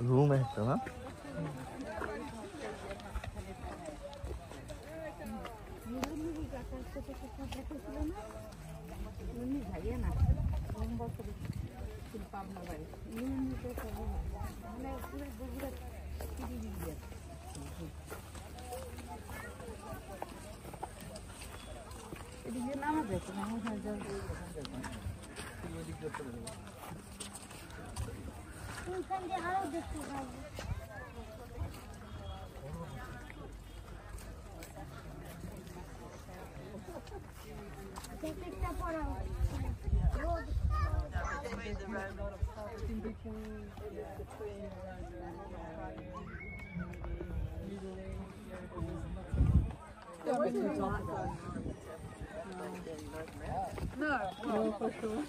Room একটা না No, for sure.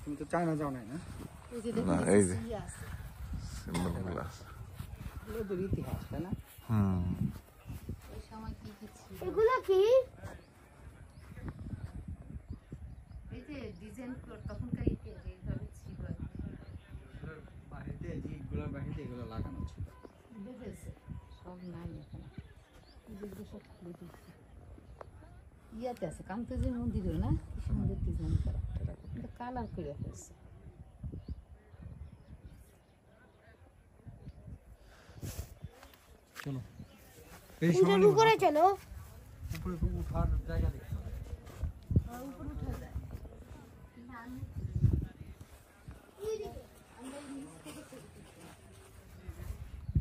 তুমি তো চায়না যাও নাই না? না এই যে সিম্বল গ্লাস এদের ইতিহাস তাই না? ওই সময় কি কি ছিল? এগুলো কি? এই যে ডিজাইন তখনকার এইভাবে ছিল। বাড়িতে জিগুলো বাড়িতে এগুলো লাগানো ছিল। দেখেছে সব নাই এখানে। যেগুলো সব খুলে দিচ্ছে। ইয়াতে আছে কামতেজি মন্দিরে না কি সুন্দর ডিজাইন করা। এটা কালার করে ফেলছে। চলো উপরে চলো। উপরে উঠার জায়গা দেখতে হবে। উপরে উঠা যায়।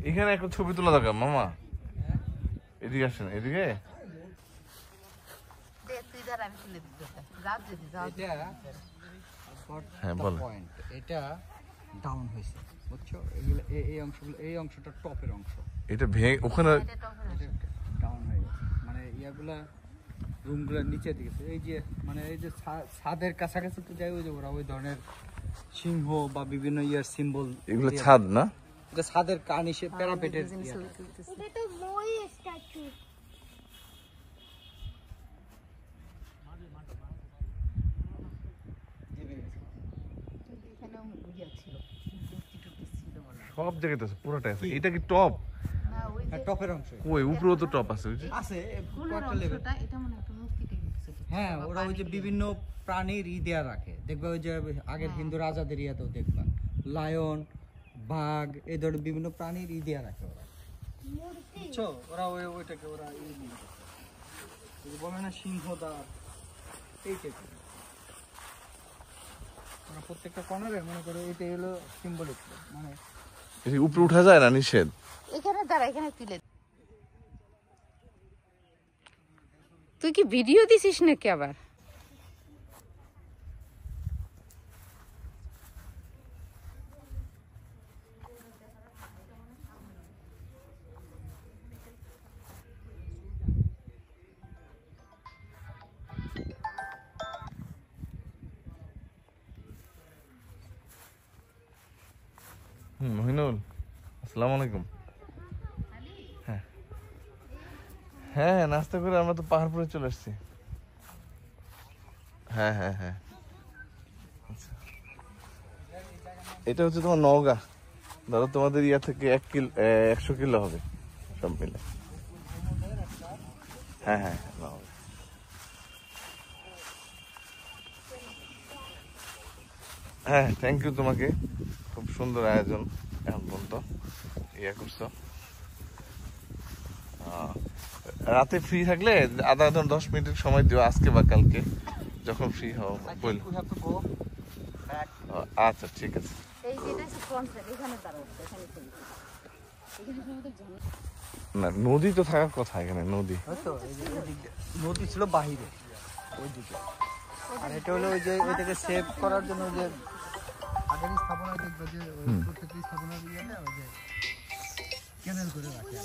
এখানে একটা ছবি তোলা দরকার মামা এদিকে আসেন এদিকে তুই ধর আমি তুলে দিতে যাও যদি যাও হ্যাঁ বল পয়েন্ট এটা ডাউন হয়েছে বুঝছো এই অংশটা টপের অংশ এটা ভেঙে ওখানে ডাউন হয়ে গেছে মানে ইয়াগুলা রুমগুলো নিচে দিয়েছে এই যে মানে এই যে ছাদের কাছাকাছি তো যাই ওই যে ওরা ওই ধরনের সিংহ বা বিভিন্ন ইয়ার সিম্বল এগুলো ছাদ না এটা ছাদের কানিসে প্যারাপেটের এটা তো মই স্ট্যাচু। এখানেও ইয়া ছিল মূর্তি টুর্তি ছিল মনে হয়। সব জায়গাতে আছে পুরোটাই আছে এটা কি টপ না ওই যে টপের অংশ কই উপরেও তো টপ আছে ওই যে আছে কোনার কয়েকটা লেভেল অংশটা এটা মনে হয় একটা মূর্তি টাইপের ছিল। হ্যাঁ ওরা ওই যে বিভিন্ন প্রাণীর দেয়া রাখে দেখবে ওই যে আগের হিন্দু রাজাদের ইয়াতেও দেখবা লায়ন বাঘ এই ধরনের বিভিন্ন প্রাণীর দেয়া রাখে ওরা বুঝছো ওরা ওইটাকে ওরা বলে না সিংহদা এই টাইপের ওরা প্রত্যেকটা কর্নারে মনে করে এটাই হলো সিম্বলিক মানে এটা উপরে উঠা যায় না নিষেধ এখানে দাঁড়া এখানে তুলে তুই কি ভিডিও দিছিস নাকি আবার মহিনুল আসসালামু আলাইকুম হ্যাঁ হ্যাঁ নাস্তা করে আমরা তো পাহাড়পুরে চলে আসছি হ্যাঁ হ্যাঁ হ্যাঁ আচ্ছা এটা হচ্ছে তোমার নওগাঁ ধরো তোমাদের ইয়া থেকে 100 কিলো হবে সব মিলে হ্যাঁ হ্যাঁ নওগাঁ হ্যাঁ, থ্যাংক ইউ তোমাকে, খুব সুন্দর আয়োজন এখন পর্যন্ত ইয়ে করছো। রাতে ফ্রি থাকলে আধা 10 মিনিট সময় দিও, আজকে বা কালকে যখন ফ্রি হও বল। We have to go back. আচ্ছা ঠিক আছে। এই যেটা হচ্ছে ফ্রন্ট সাইড, এখানে দাঁড়াও, এখানে চলে এখানে সময় তো ঝর্ণা। না, নদী তো থাকার কথা এখানে, নদী। হয়তো এই যে ওই দিকে নদী ছিল বাহিরে ওই দিকে, আর এটা হলো ওই যে ওইটাকে সেভ করার জন্য যে আগের স্থাপনা দেখবে যে প্রত্যেকটি স্থাপনার ইয়েতে ওই যে ক্যানেল করে রাখে।